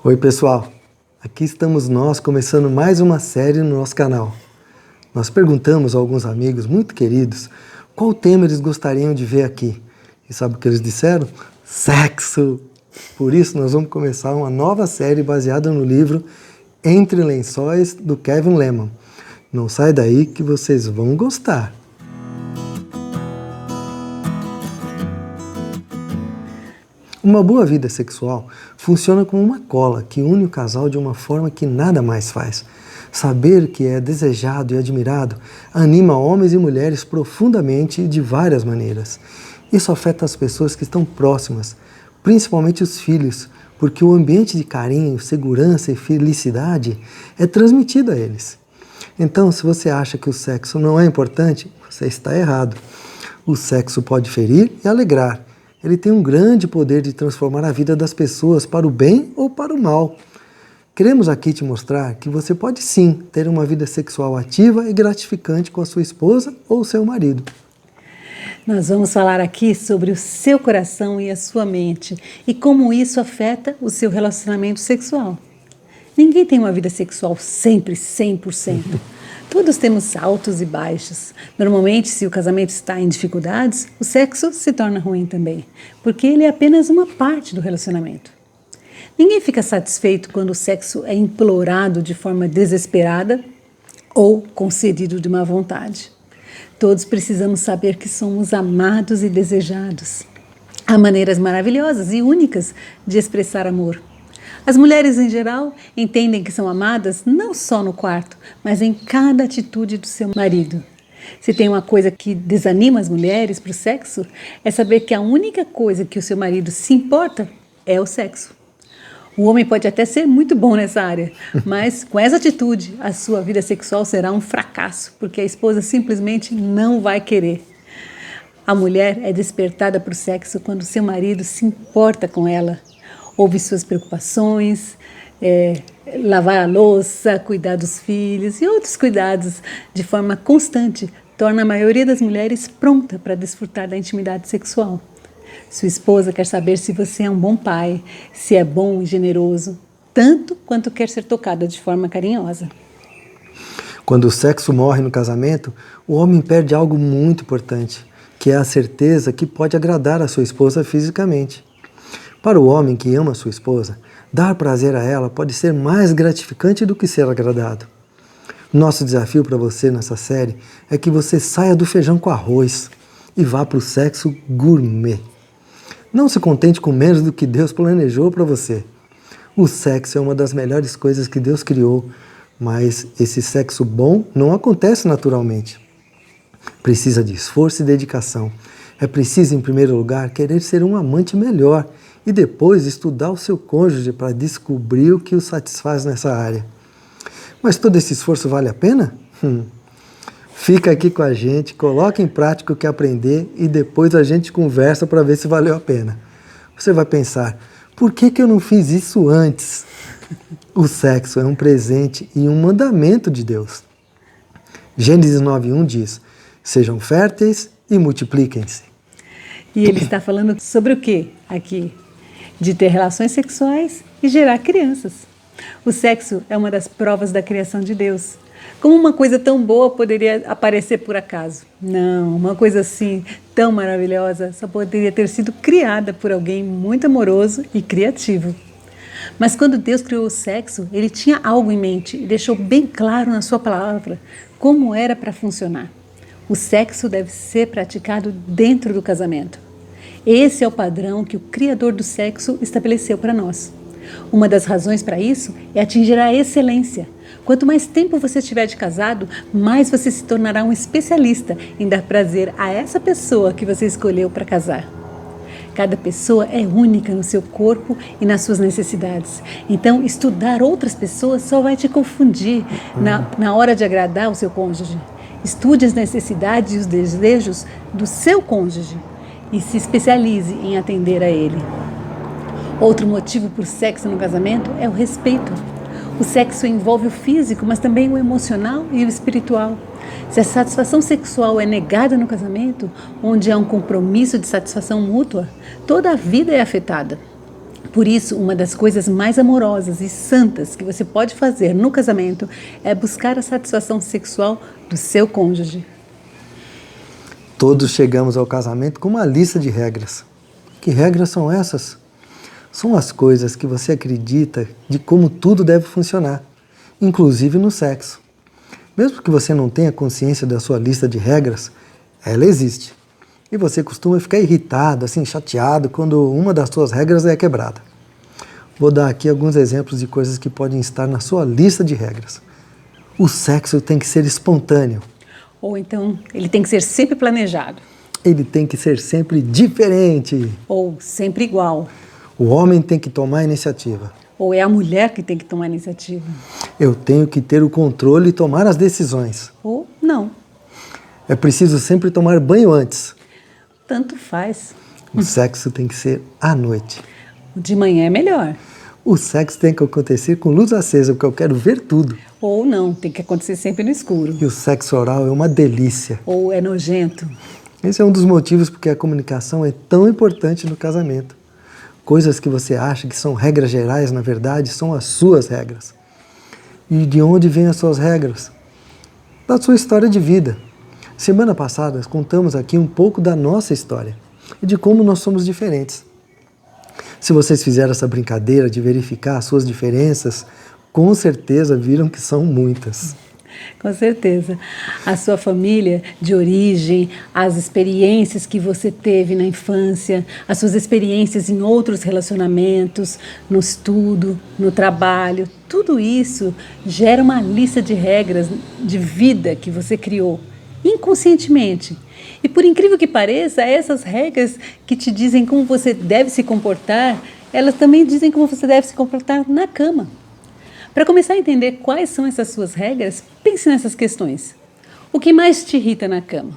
Oi pessoal, aqui estamos nós começando mais uma série no nosso canal. Nós perguntamos a alguns amigos muito queridos qual tema eles gostariam de ver aqui. E sabe o que eles disseram? Sexo! Por isso nós vamos começar uma nova série baseada no livro Entre Lençóis, do Kevin Leman. Não sai daí que vocês vão gostar. Uma boa vida sexual funciona como uma cola que une o casal de uma forma que nada mais faz. Saber que é desejado e admirado anima homens e mulheres profundamente e de várias maneiras. Isso afeta as pessoas que estão próximas, principalmente os filhos, porque o ambiente de carinho, segurança e felicidade é transmitido a eles. Então, se você acha que o sexo não é importante, você está errado. O sexo pode ferir e alegrar. Ele tem um grande poder de transformar a vida das pessoas para o bem ou para o mal. Queremos aqui te mostrar que você pode sim ter uma vida sexual ativa e gratificante com a sua esposa ou seu marido. Nós vamos falar aqui sobre o seu coração e a sua mente e como isso afeta o seu relacionamento sexual. Ninguém tem uma vida sexual sempre 100%. Todos temos altos e baixos. Normalmente, se o casamento está em dificuldades, o sexo se torna ruim também, porque ele é apenas uma parte do relacionamento. Ninguém fica satisfeito quando o sexo é implorado de forma desesperada ou concedido de má vontade. Todos precisamos saber que somos amados e desejados. Há maneiras maravilhosas e únicas de expressar amor. As mulheres, em geral, entendem que são amadas não só no quarto, mas em cada atitude do seu marido. Se tem uma coisa que desanima as mulheres para o sexo, é saber que a única coisa que o seu marido se importa é o sexo. O homem pode até ser muito bom nessa área, mas com essa atitude, a sua vida sexual será um fracasso, porque a esposa simplesmente não vai querer. A mulher é despertada para o sexo quando seu marido se importa com ela. Ouve suas preocupações, lavar a louça, cuidar dos filhos e outros cuidados de forma constante torna a maioria das mulheres pronta para desfrutar da intimidade sexual. Sua esposa quer saber se você é um bom pai, se é bom e generoso, tanto quanto quer ser tocada de forma carinhosa. Quando o sexo morre no casamento, o homem perde algo muito importante, que é a certeza que pode agradar a sua esposa fisicamente. Para o homem que ama sua esposa, dar prazer a ela pode ser mais gratificante do que ser agradado. Nosso desafio para você nessa série é que você saia do feijão com arroz e vá para o sexo gourmet. Não se contente com menos do que Deus planejou para você. O sexo é uma das melhores coisas que Deus criou, mas esse sexo bom não acontece naturalmente. Precisa de esforço e dedicação. É preciso, em primeiro lugar, querer ser um amante melhor e depois estudar o seu cônjuge para descobrir o que o satisfaz nessa área. Mas todo esse esforço vale a pena? Fica aqui com a gente, coloca em prática o que aprender e depois a gente conversa para ver se valeu a pena. Você vai pensar, por que eu não fiz isso antes? O sexo é um presente e um mandamento de Deus. Gênesis 9:1 diz, sejam férteis e multipliquem-se. E ele está falando sobre o que aqui? De ter relações sexuais e gerar crianças. O sexo é uma das provas da criação de Deus. Como uma coisa tão boa poderia aparecer por acaso? Não, uma coisa assim, tão maravilhosa, só poderia ter sido criada por alguém muito amoroso e criativo. Mas quando Deus criou o sexo, Ele tinha algo em mente e deixou bem claro na sua palavra como era para funcionar. O sexo deve ser praticado dentro do casamento. Esse é o padrão que o Criador do sexo estabeleceu para nós. Uma das razões para isso é atingir a excelência. Quanto mais tempo você estiver de casado, mais você se tornará um especialista em dar prazer a essa pessoa que você escolheu para casar. Cada pessoa é única no seu corpo e nas suas necessidades. Então, estudar outras pessoas só vai te confundir na hora de agradar o seu cônjuge. Estude as necessidades e os desejos do seu cônjuge e se especialize em atender a ele. Outro motivo por sexo no casamento é o respeito. O sexo envolve o físico, mas também o emocional e o espiritual. Se a satisfação sexual é negada no casamento, onde há um compromisso de satisfação mútua, toda a vida é afetada. Por isso, uma das coisas mais amorosas e santas que você pode fazer no casamento é buscar a satisfação sexual do seu cônjuge. Todos chegamos ao casamento com uma lista de regras. Que regras são essas? São as coisas que você acredita de como tudo deve funcionar, inclusive no sexo. Mesmo que você não tenha consciência da sua lista de regras, ela existe. E você costuma ficar irritado, assim, chateado, quando uma das suas regras é quebrada. Vou dar aqui alguns exemplos de coisas que podem estar na sua lista de regras. O sexo tem que ser espontâneo. Ou então, ele tem que ser sempre planejado. Ele tem que ser sempre diferente. Ou sempre igual. O homem tem que tomar a iniciativa. Ou é a mulher que tem que tomar a iniciativa. Eu tenho que ter o controle e tomar as decisões. Ou não. É preciso sempre tomar banho antes. Tanto faz. O sexo tem que ser à noite. De manhã é melhor. O sexo tem que acontecer com luz acesa, porque eu quero ver tudo. Ou não, tem que acontecer sempre no escuro. E o sexo oral é uma delícia. Ou é nojento. Esse é um dos motivos porque a comunicação é tão importante no casamento. Coisas que você acha que são regras gerais, na verdade, são as suas regras. E de onde vêm as suas regras? Da sua história de vida. Semana passada, contamos aqui um pouco da nossa história e de como nós somos diferentes. Se vocês fizeram essa brincadeira de verificar as suas diferenças, com certeza viram que são muitas. Com certeza. A sua família de origem, as experiências que você teve na infância, as suas experiências em outros relacionamentos, no estudo, no trabalho, tudo isso gera uma lista de regras de vida que você criou inconscientemente. E por incrível que pareça, essas regras que te dizem como você deve se comportar, elas também dizem como você deve se comportar na cama. Para começar a entender quais são essas suas regras, pense nessas questões. O que mais te irrita na cama?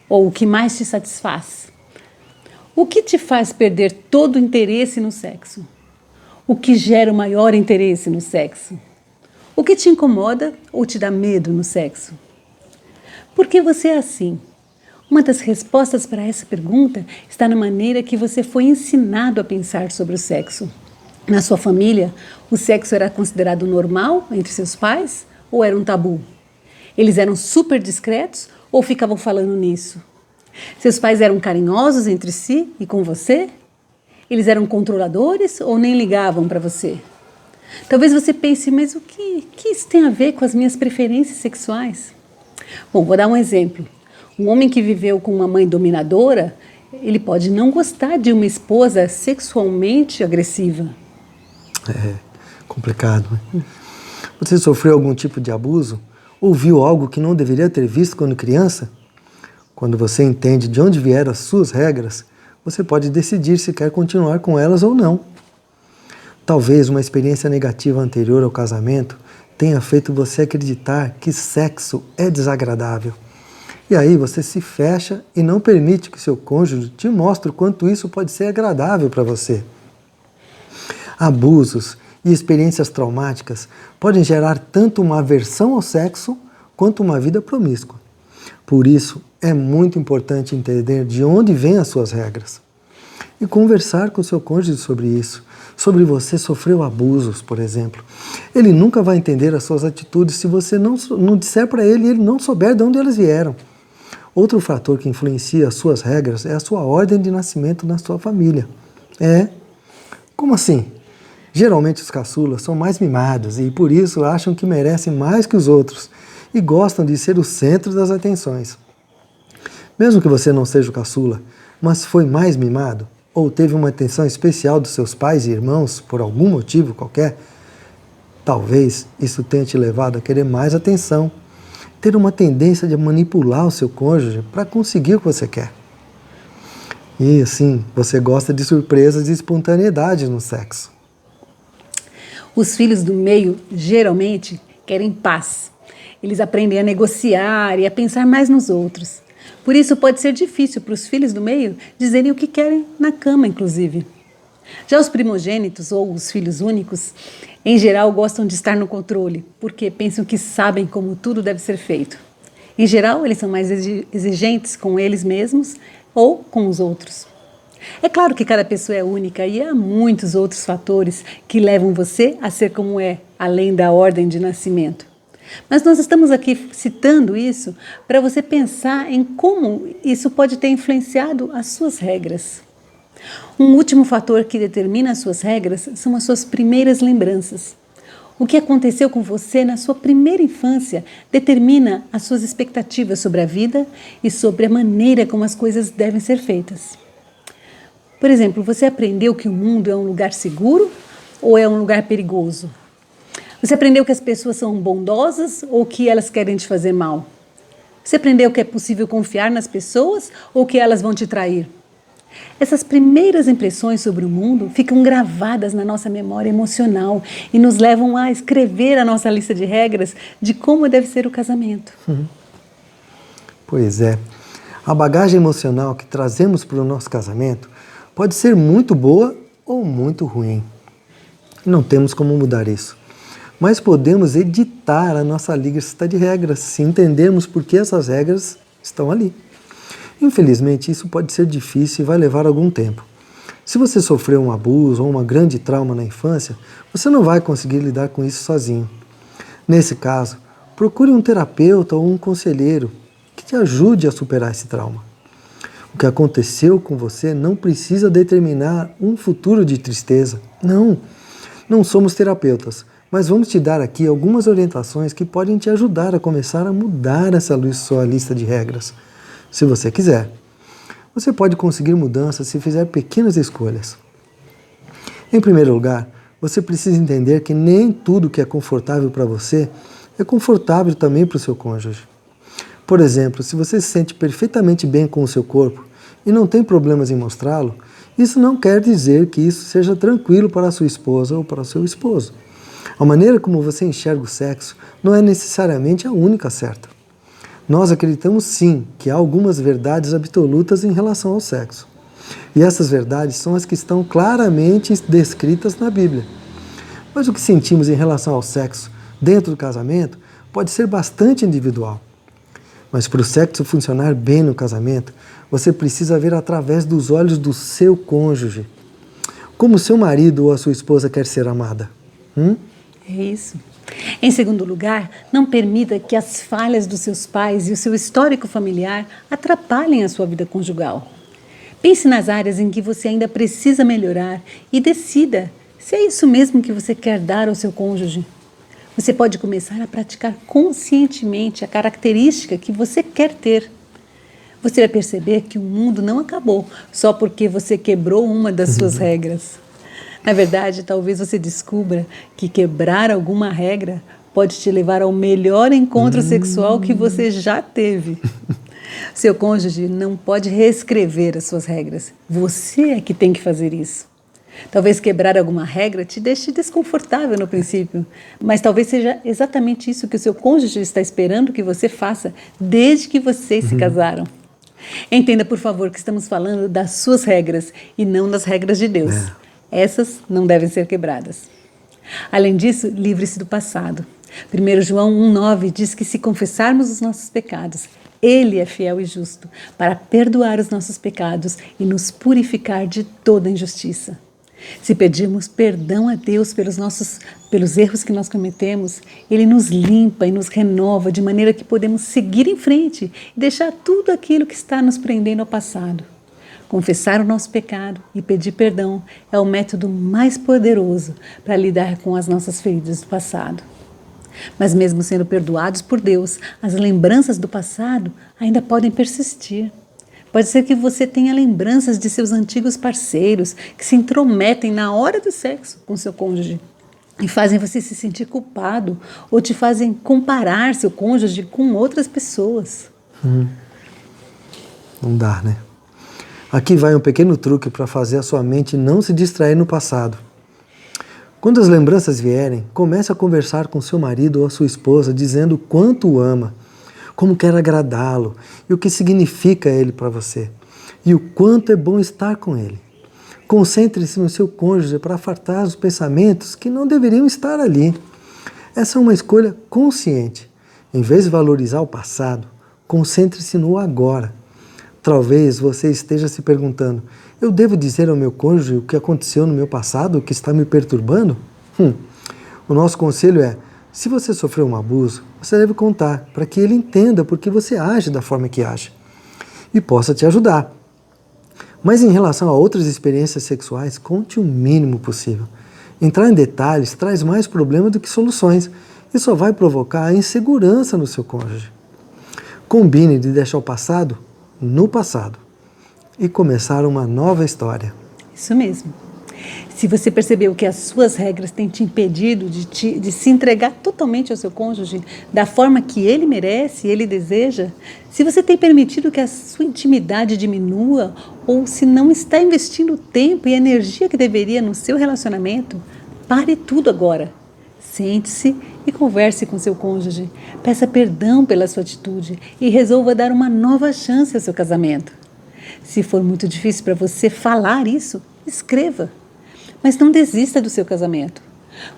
Ou o que mais te satisfaz? O que te faz perder todo o interesse no sexo? O que gera o maior interesse no sexo? O que te incomoda ou te dá medo no sexo? Por que você é assim? Uma das respostas para essa pergunta está na maneira que você foi ensinado a pensar sobre o sexo. Na sua família, o sexo era considerado normal entre seus pais ou era um tabu? Eles eram super discretos ou ficavam falando nisso? Seus pais eram carinhosos entre si e com você? Eles eram controladores ou nem ligavam para você? Talvez você pense, mas o que isso tem a ver com as minhas preferências sexuais? Bom, vou dar um exemplo. Um homem que viveu com uma mãe dominadora, ele pode não gostar de uma esposa sexualmente agressiva. É complicado, né? Você sofreu algum tipo de abuso? Ou viu algo que não deveria ter visto quando criança? Quando você entende de onde vieram as suas regras, você pode decidir se quer continuar com elas ou não. Talvez uma experiência negativa anterior ao casamento tenha feito você acreditar que sexo é desagradável. E aí você se fecha e não permite que seu cônjuge te mostre o quanto isso pode ser agradável para você. Abusos e experiências traumáticas podem gerar tanto uma aversão ao sexo quanto uma vida promíscua. Por isso, é muito importante entender de onde vêm as suas regras e conversar com seu cônjuge sobre isso. Sobre você sofreu abusos, por exemplo. Ele nunca vai entender as suas atitudes se você não disser para ele e ele não souber de onde elas vieram. Outro fator que influencia as suas regras é a sua ordem de nascimento na sua família. Como assim? Geralmente os caçulas são mais mimados e por isso acham que merecem mais que os outros e gostam de ser o centro das atenções. Mesmo que você não seja o caçula, mas foi mais mimado, ou teve uma atenção especial dos seus pais e irmãos por algum motivo qualquer, talvez isso tenha te levado a querer mais atenção, ter uma tendência de manipular o seu cônjuge para conseguir o que você quer. E assim, você gosta de surpresas e espontaneidade no sexo. Os filhos do meio, geralmente, querem paz. Eles aprendem a negociar e a pensar mais nos outros. Por isso pode ser difícil para os filhos do meio dizerem o que querem na cama, inclusive. Já os primogênitos ou os filhos únicos, em geral, gostam de estar no controle, porque pensam que sabem como tudo deve ser feito. Em geral, eles são mais exigentes com eles mesmos ou com os outros. É claro que cada pessoa é única e há muitos outros fatores que levam você a ser como é, além da ordem de nascimento. Mas nós estamos aqui citando isso para você pensar em como isso pode ter influenciado as suas regras. Um último fator que determina as suas regras são as suas primeiras lembranças. O que aconteceu com você na sua primeira infância determina as suas expectativas sobre a vida e sobre a maneira como as coisas devem ser feitas. Por exemplo, você aprendeu que o mundo é um lugar seguro ou é um lugar perigoso? Você aprendeu que as pessoas são bondosas ou que elas querem te fazer mal? Você aprendeu que é possível confiar nas pessoas ou que elas vão te trair? Essas primeiras impressões sobre o mundo ficam gravadas na nossa memória emocional e nos levam a escrever a nossa lista de regras de como deve ser o casamento. Pois é. A bagagem emocional que trazemos para o nosso casamento pode ser muito boa ou muito ruim. Não temos como mudar isso. Mas podemos editar a nossa lista de regras se entendermos por que essas regras estão ali. Infelizmente, isso pode ser difícil e vai levar algum tempo. Se você sofreu um abuso ou uma grande trauma na infância, você não vai conseguir lidar com isso sozinho. Nesse caso, procure um terapeuta ou um conselheiro que te ajude a superar esse trauma. O que aconteceu com você não precisa determinar um futuro de tristeza. Não somos terapeutas, mas vamos te dar aqui algumas orientações que podem te ajudar a começar a mudar essa sua lista de regras. Se você quiser. Você pode conseguir mudanças se fizer pequenas escolhas. Em primeiro lugar, você precisa entender que nem tudo que é confortável para você é confortável também para o seu cônjuge. Por exemplo, se você se sente perfeitamente bem com o seu corpo e não tem problemas em mostrá-lo, isso não quer dizer que isso seja tranquilo para a sua esposa ou para o seu esposo. A maneira como você enxerga o sexo não é necessariamente a única certa. Nós acreditamos sim que há algumas verdades absolutas em relação ao sexo. E essas verdades são as que estão claramente descritas na Bíblia. Mas o que sentimos em relação ao sexo dentro do casamento pode ser bastante individual. Mas para o sexo funcionar bem no casamento, você precisa ver através dos olhos do seu cônjuge. Como seu marido ou a sua esposa quer ser amada? É isso. Em segundo lugar, não permita que as falhas dos seus pais e o seu histórico familiar atrapalhem a sua vida conjugal. Pense nas áreas em que você ainda precisa melhorar e decida se é isso mesmo que você quer dar ao seu cônjuge. Você pode começar a praticar conscientemente a característica que você quer ter. Você vai perceber que o mundo não acabou só porque você quebrou uma das suas regras. Na verdade, talvez você descubra que quebrar alguma regra pode te levar ao melhor encontro sexual que você já teve. Seu cônjuge não pode reescrever as suas regras. Você é que tem que fazer isso. Talvez quebrar alguma regra te deixe desconfortável no princípio, mas talvez seja exatamente isso que o seu cônjuge está esperando que você faça desde que vocês se casaram. Entenda, por favor, que estamos falando das suas regras e não das regras de Deus. Essas não devem ser quebradas. Além disso, livre-se do passado. 1 João 1,9 diz que se confessarmos os nossos pecados, Ele é fiel e justo para perdoar os nossos pecados e nos purificar de toda injustiça. Se pedirmos perdão a Deus pelos erros que nós cometemos, Ele nos limpa e nos renova de maneira que podemos seguir em frente e deixar tudo aquilo que está nos prendendo ao passado. Confessar o nosso pecado e pedir perdão é o método mais poderoso para lidar com as nossas feridas do passado. Mas mesmo sendo perdoados por Deus, as lembranças do passado ainda podem persistir. Pode ser que você tenha lembranças de seus antigos parceiros que se intrometem na hora do sexo com seu cônjuge e fazem você se sentir culpado ou te fazem comparar seu cônjuge com outras pessoas. Não dá, né? Aqui vai um pequeno truque para fazer a sua mente não se distrair no passado. Quando as lembranças vierem, comece a conversar com seu marido ou a sua esposa dizendo o quanto o ama, como quer agradá-lo e o que significa ele para você e o quanto é bom estar com ele. Concentre-se no seu cônjuge para afastar os pensamentos que não deveriam estar ali. Essa é uma escolha consciente. Em vez de valorizar o passado, concentre-se no agora. Talvez você esteja se perguntando, Eu devo dizer ao meu cônjuge o que aconteceu no meu passado, o que está me perturbando? O nosso conselho é, se você sofreu um abuso, você deve contar, para que ele entenda por que você age da forma que age e possa te ajudar. Mas em relação a outras experiências sexuais, conte o mínimo possível. Entrar em detalhes traz mais problemas do que soluções e só vai provocar a insegurança no seu cônjuge. Combine de deixar o passado no passado e começar uma nova história. Isso mesmo. Se você percebeu que as suas regras têm te impedido de se entregar totalmente ao seu cônjuge da forma que ele merece e ele deseja, se você tem permitido que a sua intimidade diminua ou se não está investindo o tempo e a energia que deveria no seu relacionamento, pare tudo agora. Sente-se e converse com seu cônjuge. Peça perdão pela sua atitude e resolva dar uma nova chance ao seu casamento. Se for muito difícil para você falar isso, escreva. Mas não desista do seu casamento.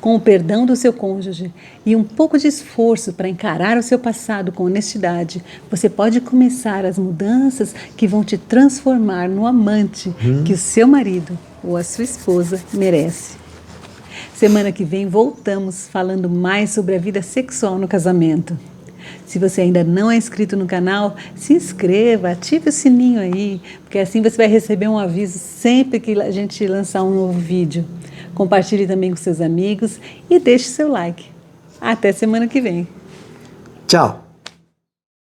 Com o perdão do seu cônjuge e um pouco de esforço para encarar o seu passado com honestidade, você pode começar as mudanças que vão te transformar no amante que o seu marido ou a sua esposa merece. Semana que vem voltamos falando mais sobre a vida sexual no casamento. Se você ainda não é inscrito no canal, se inscreva, ative o sininho aí, porque assim você vai receber um aviso sempre que a gente lançar um novo vídeo. Compartilhe também com seus amigos e deixe seu like. Até semana que vem. Tchau!